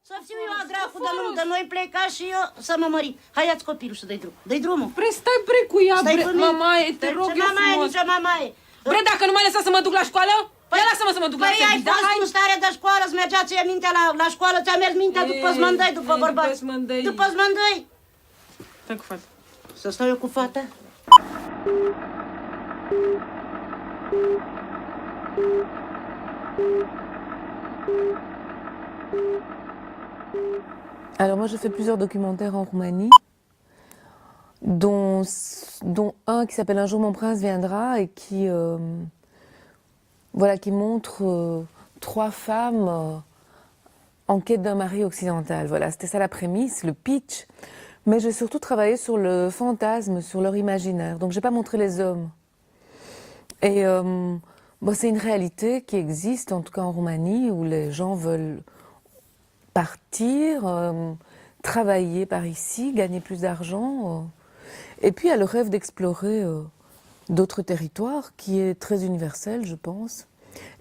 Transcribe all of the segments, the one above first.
Să fiu eu a dracu de noi pleca și eu să mă mări. Hai, ia-ți copilul și dă-i drum. Dă-i drumul. Bre, stai bre cu ea, Stai bre, cu mine. mamaie, te rog Ce eu mamaie, frumos. nicio mamaie. Bre, dacă nu m-ai lăsat să mă duc la școală, ia lasă-mă să mă duc la Păi ai serviciu, da? fost Hai. în stare de școală, îți mergea ție mintea la școală, ți-a mers mintea după smândăi, după bărbați. După smândăi. Stai cu fata. Să stau eu cu fata? Alors moi, je fais plusieurs documentaires en Roumanie, dont un qui s'appelle Un jour mon prince viendra et qui, voilà, qui montre 3 femmes en quête d'un mari occidental. Voilà, c'était ça la prémisse, le pitch. Mais j'ai surtout travaillé sur le fantasme, sur leur imaginaire. Donc j'ai pas montré les hommes. Et bon, c'est une réalité qui existe, en tout cas en Roumanie, où les gens veulent partir, travailler par ici, gagner plus d'argent. Et puis il y a le rêve d'explorer d'autres territoires, qui est très universel, je pense.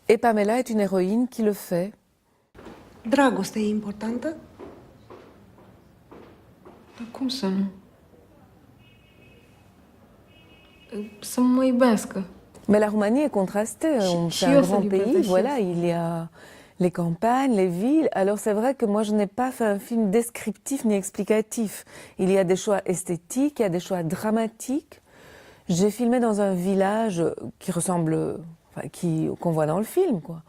Et Pamela est une héroïne qui le fait. Dragostea e importantă? Dar cum să nu? Să mă iubească. Mais la Roumanie est contrastée, c'est un grand pays, voilà, il y a les campagnes, les villes. Alors c'est vrai que moi je n'ai pas fait un film descriptif ni explicatif. Il y a des choix esthétiques, il y a des choix dramatiques. J'ai filmé dans un village qui ressemble, enfin, qu'on voit dans le film, quoi.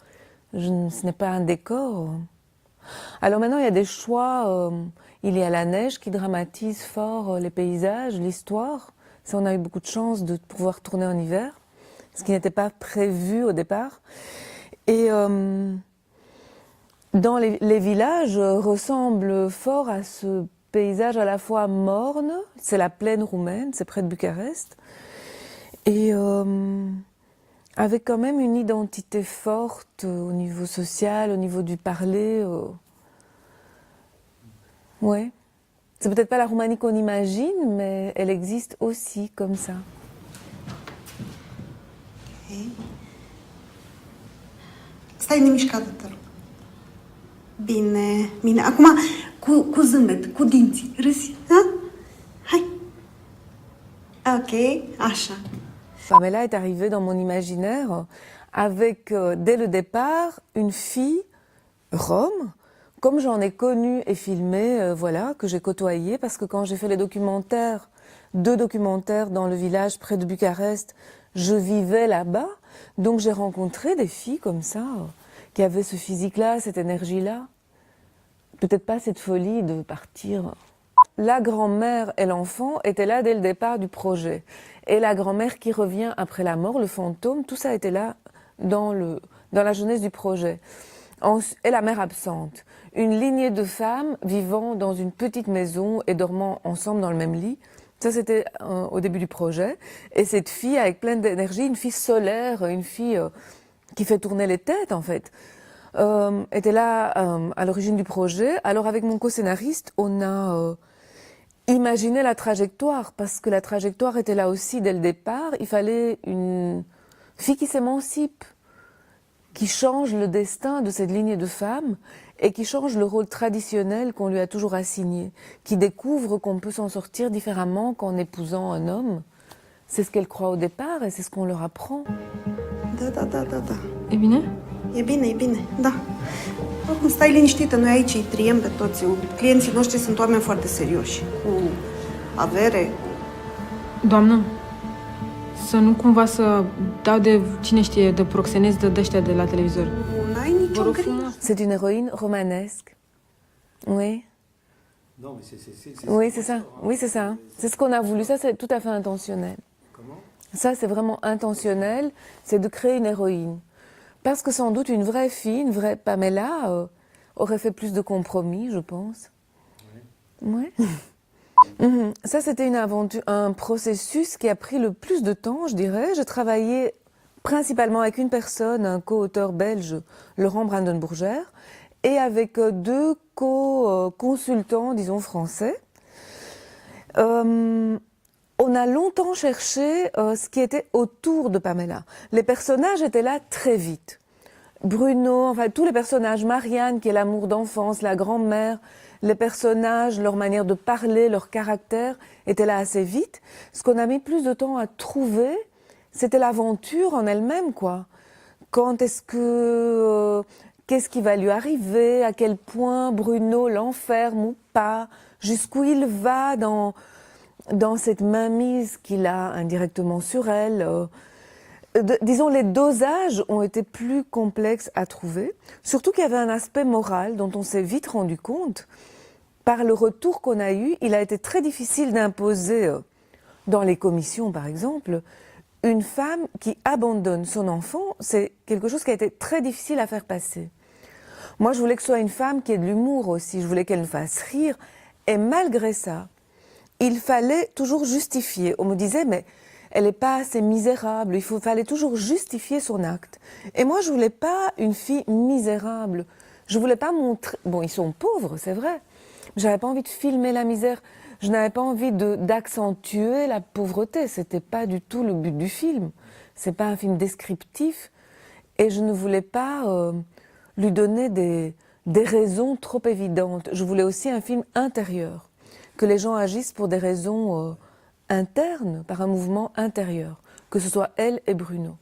Ce n'est pas un décor. Alors maintenant il y a des choix, il y a la neige qui dramatise fort les paysages, l'histoire. Ça, on a eu beaucoup de chance de pouvoir tourner en hiver, ce qui n'était pas prévu au départ. Et dans les villages ressemblent fort à ce paysage à la fois morne, c'est la plaine roumaine, c'est près de Bucarest, et avec quand même une identité forte au niveau social, au niveau du parler. Ouais. C'est peut-être pas la Roumanie qu'on imagine, mais elle existe aussi comme ça. Okay. Stai nemișcată, te rog. Bine, bine. Acum, cu zâmbet, cu dinții. Râzi, ha? Hai. Ok, așa. Pamela est arrivée dans mon imaginaire avec, dès le départ, une fille rome, comme j'en ai connu et filmé, voilà, que j'ai côtoyé, parce que quand j'ai fait les documentaires, 2 documentaires dans le village près de Bucarest, je vivais là-bas, donc j'ai rencontré des filles comme ça, qui avaient ce physique-là, cette énergie-là. Peut-être pas cette folie de partir. La grand-mère et l'enfant étaient là dès le départ du projet. Et la grand-mère qui revient après la mort, le fantôme, tout ça était là dans la jeunesse du projet. Et la mère absente. Une lignée de femmes vivant dans une petite maison et dormant ensemble dans le même lit. Ça, c'était au début du projet. Et cette fille avec pleine d'énergie, une fille solaire, une fille qui fait tourner les têtes, en fait, était là à l'origine du projet. Alors, avec mon co-scénariste, on a imaginé la trajectoire, parce que la trajectoire était là aussi dès le départ. Il fallait une fille qui s'émancipe, qui change le destin de cette lignée de femmes et qui change le rôle traditionnel qu'on lui a toujours assigné, qui découvre qu'on peut s'en sortir différemment qu'en épousant un homme. C'est ce qu'elle croit au départ et c'est ce qu'on leur apprend. Da. E bine? E bine, e bine, da. Acum stai liniștită, noi aici îi triem pe toți. Clienții noștri sunt oameni foarte serioși, cu avere. Doamnă, să nu cumva să dau de, cine știe, de proxenezi de ăștia de la televizor. N-ai nicio grijă. C'est une héroïne romanesque. Oui. Non, mais c'est Oui, c'est ça. Oui, c'est ça. C'est ce qu'on a voulu. Ça, c'est tout à fait intentionnel. Comment? Ça, c'est vraiment intentionnel. C'est de créer une héroïne. Parce que sans doute, une vraie fille, une vraie Pamela, aurait fait plus de compromis, je pense. Ouais. Ça, c'était une aventure, un processus qui a pris le plus de temps, je dirais. J'ai travaillé principalement avec une personne, un co-auteur belge, Laurent Brandenburger, et avec 2 co-consultants, disons, français. On a longtemps cherché ce qui était autour de Pamela. Les personnages étaient là très vite. Bruno, enfin tous les personnages, Marianne qui est l'amour d'enfance, la grand-mère, les personnages, leur manière de parler, leur caractère étaient là assez vite. Ce qu'on a mis plus de temps à trouver, c'était l'aventure en elle-même, quoi. Quand est-ce que... qu'est-ce qui va lui arriver? À quel point Bruno l'enferme ou pas? Jusqu'où il va dans cette mainmise qu'il a indirectement sur elle? Disons, les dosages ont été plus complexes à trouver. Surtout qu'il y avait un aspect moral dont on s'est vite rendu compte. Par le retour qu'on a eu, il a été très difficile d'imposer, dans les commissions par exemple, une femme qui abandonne son enfant. C'est quelque chose qui a été très difficile à faire passer. Moi, je voulais que ce soit une femme qui ait de l'humour aussi. Je voulais qu'elle me fasse rire. Et malgré ça, il fallait toujours justifier. On me disait, mais elle n'est pas assez misérable. Fallait toujours justifier son acte. Et moi, je voulais pas une fille misérable. Je voulais pas montrer... Bon, ils sont pauvres, c'est vrai. J'avais pas envie de filmer la misère. Je n'avais pas envie d'accentuer la pauvreté. C'était pas du tout le but du film. C'est pas un film descriptif. Et je ne voulais pas lui donner des raisons trop évidentes. Je voulais aussi un film intérieur. Que les gens agissent pour des raisons internes, par un mouvement intérieur. Que ce soit elle et Bruno.